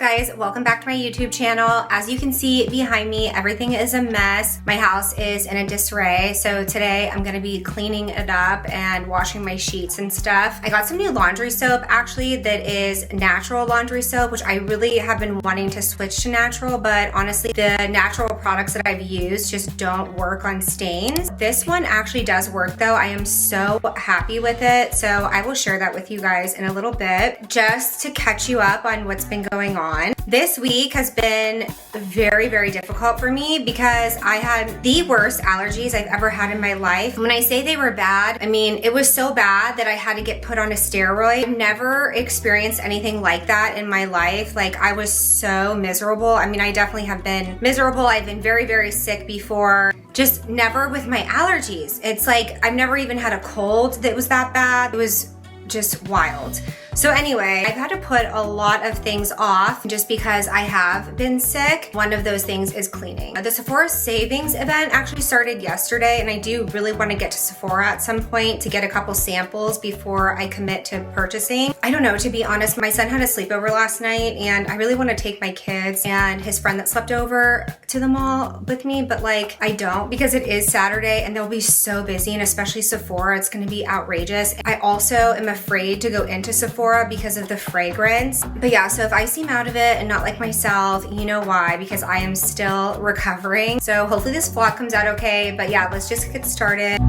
guys, welcome back to my YouTube channel. As you can see behind me, everything is a mess. My house is in a disarray, so today I'm gonna be cleaning it up and washing my sheets and stuff. I got some new laundry soap actually that is natural laundry soap, which I really have been wanting to switch to natural, but honestly the natural products that I've used just don't work on stains. This one actually does work though. I am so happy with it, so I will share that with you guys in a little bit just to catch you up on what's been going on. This week has been very difficult for me because I had the worst allergies I've ever had in my life. When I say they were bad, I mean it was so bad that I had to get put on a steroid. I've never experienced anything like that in my life. Like, I was so miserable. I mean, I definitely have been miserable. I've been very sick before, just never with my allergies. It's like I've never even had a cold that was that bad. It was just wild. So anyway, I've had to put a lot of things off just because I have been sick. One of those things is cleaning. The Sephora savings event actually started yesterday, and I do really want to get to Sephora at some point to get a couple samples before I commit to purchasing. I don't know, to be honest, my son had a sleepover last night and I really want to take my kids and his friend that slept over to the mall with me, but like I don't, because it is Saturday and they'll be so busy, and especially Sephora, it's going to be outrageous. I also am afraid to go into Sephora because of the fragrance. But yeah, so if I seem out of it and not like myself, you know why, because I am still recovering. So hopefully this vlog comes out okay, but yeah, let's just get started.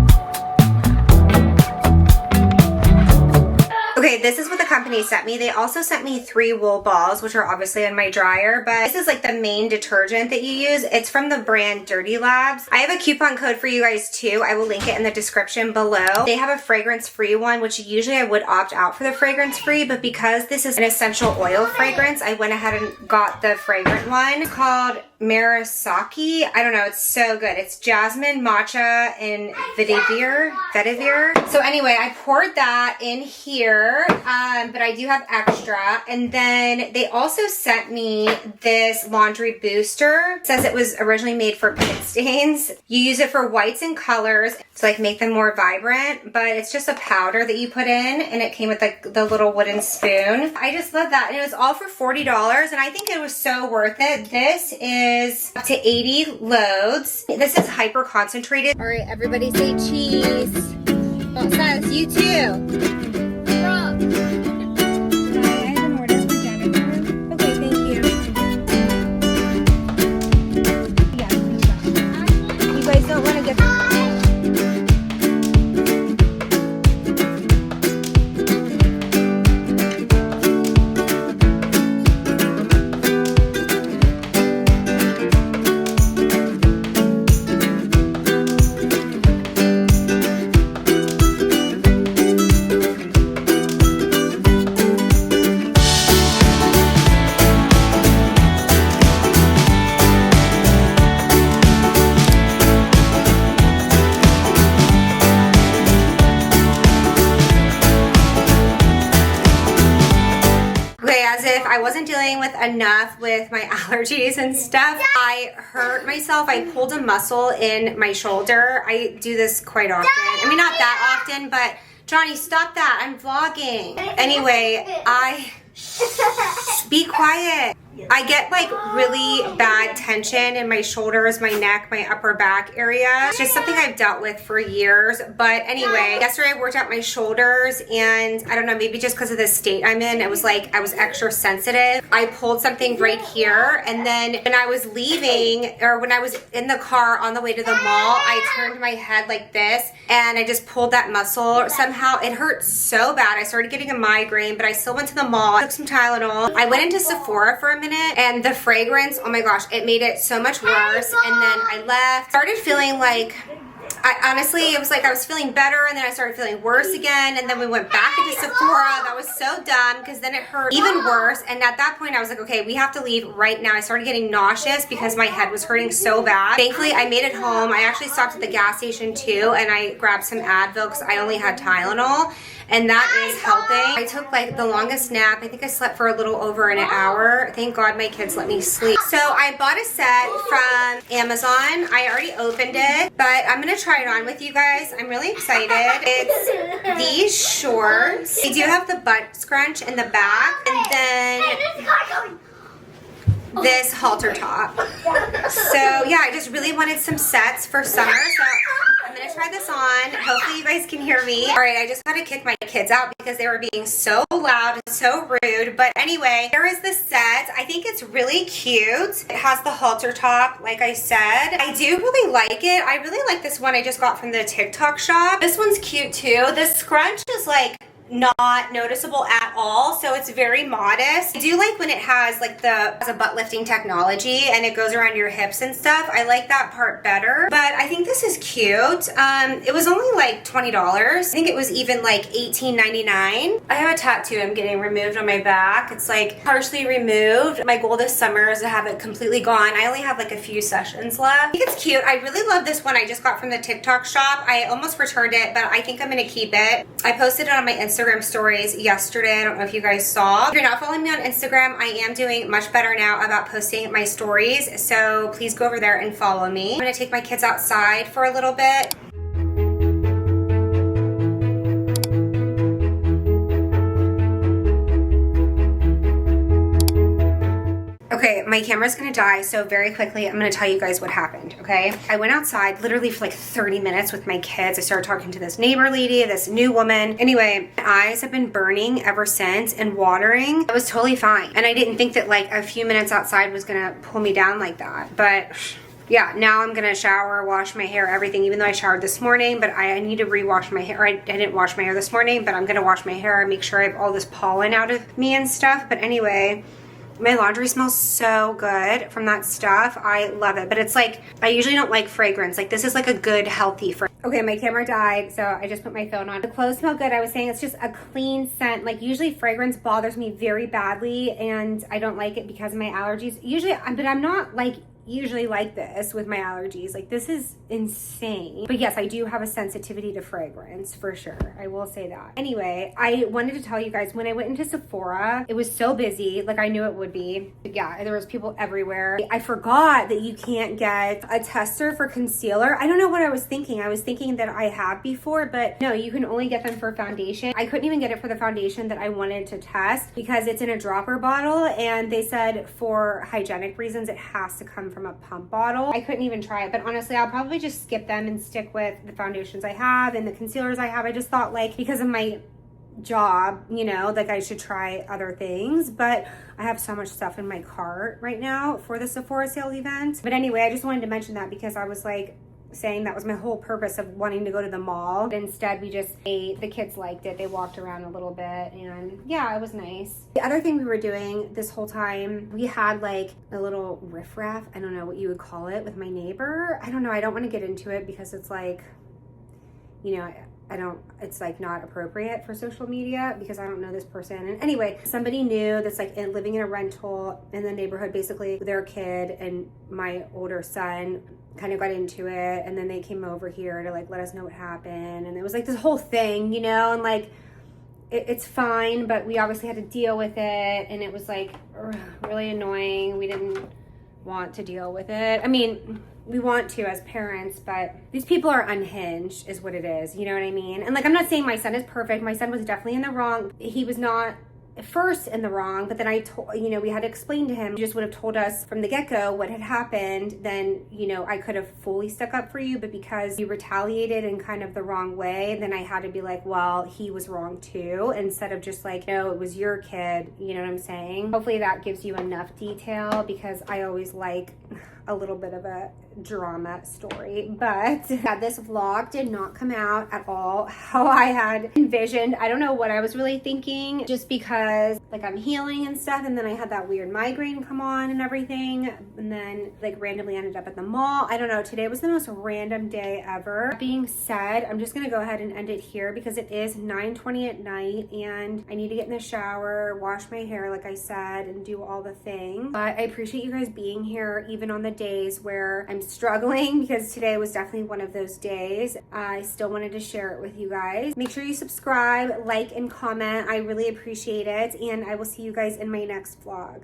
Okay, this is what the company sent me. They also sent me 3 wool balls, which are obviously in my dryer, but this is like the main detergent that you use. It's from the brand Dirty Labs. I have a coupon code for you guys too. I will link it in the description below. They have a fragrance-free one, which usually I would opt out for the fragrance-free, but because this is an essential oil fragrance, I went ahead and got the fragrant one. It's called Marasaki. I don't know, it's so good. It's jasmine, matcha, and vetiver. So anyway, I poured that in here, but I do have extra. And then they also sent me this laundry booster. It says it was originally made for pit stains. You use it for whites and colors to like make them more vibrant, but it's just a powder that you put in, and it came with like the little wooden spoon. I just love that, and it was all for $40, and I think it was so worth it. This is up to 80 loads. This is hyper concentrated. All right, everybody say cheese. Mazonas, you too. I wasn't dealing with enough with my allergies and stuff. I hurt myself. I pulled a muscle in my shoulder. I do this quite often. I mean, not that often, but Johnny, stop that. I'm vlogging. Anyway, be quiet. I get like really bad tension in my shoulders, my neck, my upper back area. It's just something I've dealt with for years. But anyway, yesterday I worked out my shoulders, and I don't know, maybe just because of the state I'm in, it was like I was extra sensitive. I pulled something right here, and then when I was leaving, or when I was in the car on the way to the mall, I turned my head like this, and I just pulled that muscle. Somehow it hurt so bad. I started getting a migraine, but I still went to the mall, took some Tylenol. I went into Sephora for a minute, and the fragrance, oh my gosh, it made it so much worse. And then I left, started feeling like, honestly, it was like I was feeling better, and then I started feeling worse again, and then we went back into Sephora. That was so dumb, because then it hurt even worse, and at that point I was like, okay, we have to leave right now. I started getting nauseous because my head was hurting so bad. Thankfully, I made it home. I actually stopped at the gas station too, and I grabbed some Advil because I only had Tylenol, and that is helping. I took like the longest nap. I think I slept for a little over an hour. Thank God my kids let me sleep. So I bought a set from Amazon. I already opened it, but I'm gonna try it on with you guys. I'm really excited. It's these shorts. They do have the butt scrunch in the back, and then this halter top. So yeah, I just really wanted some sets for summer. So I'm gonna try this on. Hopefully you guys can hear me. All right, I just had to kick my kids out because they were being so loud and so rude. But anyway, here is the set. I think it's really cute. It has the halter top, like I said. I do really like it. I really like this one I just got from the TikTok shop. This one's cute too. The scrunch is like not noticeable at all, so it's very modest. I do like when it has like has a butt lifting technology and it goes around your hips and stuff. I like that part better, but I think this is cute. It was only like $20. I think it was even like $18.99. I have a tattoo I'm getting removed on my back. It's like partially removed. My goal this summer is to have it completely gone. I only have like a few sessions left. I think it's cute. I really love this one I just got from the TikTok shop. I almost returned it, but I think I'm gonna keep it. I posted it on my Instagram stories yesterday. I don't know if you guys saw. If you're not following me on Instagram, I am doing much better now about posting my stories, so please go over there and follow me. I'm gonna take my kids outside for a little bit. Okay, my camera's gonna die, so very quickly, I'm gonna tell you guys what happened, okay? I went outside literally for like 30 minutes with my kids. I started talking to this neighbor lady, this new woman. Anyway, my eyes have been burning ever since and watering. I was totally fine. And I didn't think that like a few minutes outside was gonna pull me down like that. But yeah, now I'm gonna shower, wash my hair, everything, even though I showered this morning, but I need to re-wash my hair. I didn't wash my hair this morning, but I'm gonna wash my hair and make sure I have all this pollen out of me and stuff. But anyway, my laundry smells so good from that stuff. I love it. But it's like, I usually don't like fragrance. Like this is like a good, healthy fragrance. Okay, my camera died, so I just put my phone on. The clothes smell good. I was saying it's just a clean scent. Like usually fragrance bothers me very badly and I don't like it because of my allergies. Usually, but I'm not like usually like this with my allergies. Like this is insane. But yes, I do have a sensitivity to fragrance for sure. I will say that. Anyway, I wanted to tell you guys, when I went into Sephora, it was so busy, like I knew it would be. But yeah, there was people everywhere. I forgot that you can't get a tester for concealer. I don't know what I was thinking. I was thinking that I have before, but no, you can only get them for foundation. I couldn't even get it for the foundation that I wanted to test because it's in a dropper bottle and they said for hygienic reasons it has to come from a pump bottle. I couldn't even try it, but honestly I'll probably just skip them and stick with the foundations I have and the concealers I have. I just thought like because of my job, you know, like I should try other things, but I have so much stuff in my cart right now for the Sephora sale event. But anyway, I just wanted to mention that because I was like saying that was my whole purpose of wanting to go to the mall. But instead we just ate. The kids liked it. They walked around a little bit and yeah, it was nice. The other thing we were doing this whole time, we had like a little riffraff, I don't know what you would call it, with my neighbor. I don't know, I don't want to get into it because it's like, you know, it's like not appropriate for social media because I don't know this person. And anyway, somebody new that's like living in a rental in the neighborhood, basically their kid and my older son kind of got into it, and then they came over here to like let us know what happened, and it was like this whole thing, you know, and like it's fine, but we obviously had to deal with it, and it was like really annoying. We didn't want to deal with it. I mean, we want to as parents, but these people are unhinged is what it is, you know what I mean? And like, I'm not saying my son is perfect. My son was definitely in the wrong. He was not at first in the wrong, but then I told, you know, we had to explain to him. He just would have told us from the get-go what had happened, then, you know, I could have fully stuck up for you, but because you retaliated in kind of the wrong way, then I had to be like, well, he was wrong too, instead of just like, no, it was your kid, you know what I'm saying? Hopefully that gives you enough detail because I always like a little bit of a drama story. But yeah, this vlog did not come out at all how I had envisioned. I don't know what I was really thinking, just because like I'm healing and stuff, and then I had that weird migraine come on and everything, and then like randomly ended up at the mall. I don't know, today was the most random day ever. That being said, I'm just gonna go ahead and end it here because it is 9:20 at night and I need to get in the shower, wash my hair like I said, and do all the things. But I appreciate you guys being here even on the days where I'm struggling, because today was definitely one of those days. I still wanted to share it with you guys. Make sure you subscribe, like, and comment. I really appreciate it, and I will see you guys in my next vlog.